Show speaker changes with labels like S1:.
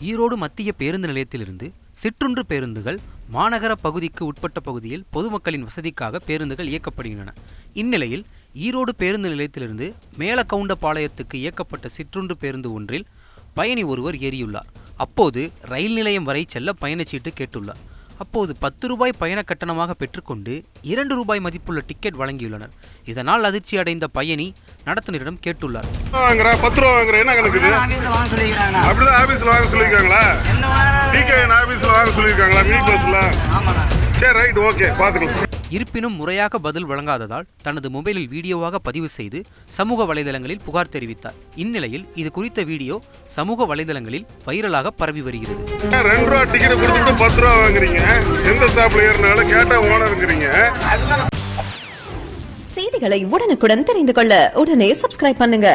S1: ஈரோடு மத்திய பேருந்து நிலையத்திலிருந்து சிற்றுன்று பேருந்துகள் மாநகர பகுதிக்கு உட்பட்ட பகுதியில் பொதுமக்களின் வசதிக்காக பேருந்துகள் இயக்கப்படுகின்றன. இந்நிலையில் ஈரோடு பேருந்து நிலையத்திலிருந்து மேலக்கவுண்டபாளையத்துக்கு இயக்கப்பட்ட சிற்றுன்று பேருந்து ஒன்றில் பயணி ஒருவர் ஏறியுள்ளார். அப்போது ரயில் நிலையம் வரை செல்ல பயணச்சீட்டு கேட்டுள்ளார். அப்போது 10 ரூபாய் பயண கட்டணமாக பெற்றுக்கொண்டு 2 ரூபாய் மதிப்புள்ள டிக்கெட் வழங்கியுள்ளனர். இதனால் அதிர்ச்சி அடைந்த பயணி நடத்துனரிடம் கேட்டுள்ளார்.
S2: 10 ரூபா வாங்குற என்ன கணக்கு? அப்படிதான் ஆபீஸ்ல வாங்க சொல்லிருக்காங்களா? டிகேஎன் ஆபீஸ்ல வாங்க சொல்லிருக்காங்களா? மினி பஸ்ல? சரி, ரைட், ஓகே, பாத்துக்கலாம்.
S1: இருப்பினும் முறையாக பதில் வழங்காததால் தனது மொபைலில் வீடியோவாக பதிவு செய்து சமூக வலைதளங்களில் புகார் தெரிவித்தார். இந்நிலையில் இது குறித்த வீடியோ சமூக வலைதளங்களில் வைரலாக பரவி வருகிறது.
S2: 2 ரூபா டிக்கெட் கொடுத்துட்டு 10 ரூபா வாங்குறீங்க. எந்த ஸ்டாப்ல ஏறினாலும் கேட்டா ஓனருங்கிறீங்க.
S3: செய்திகளை உடனுக்குடன் தெரிந்து கொள்ள உடனே சப்ஸ்கிரைப் பண்ணுங்க.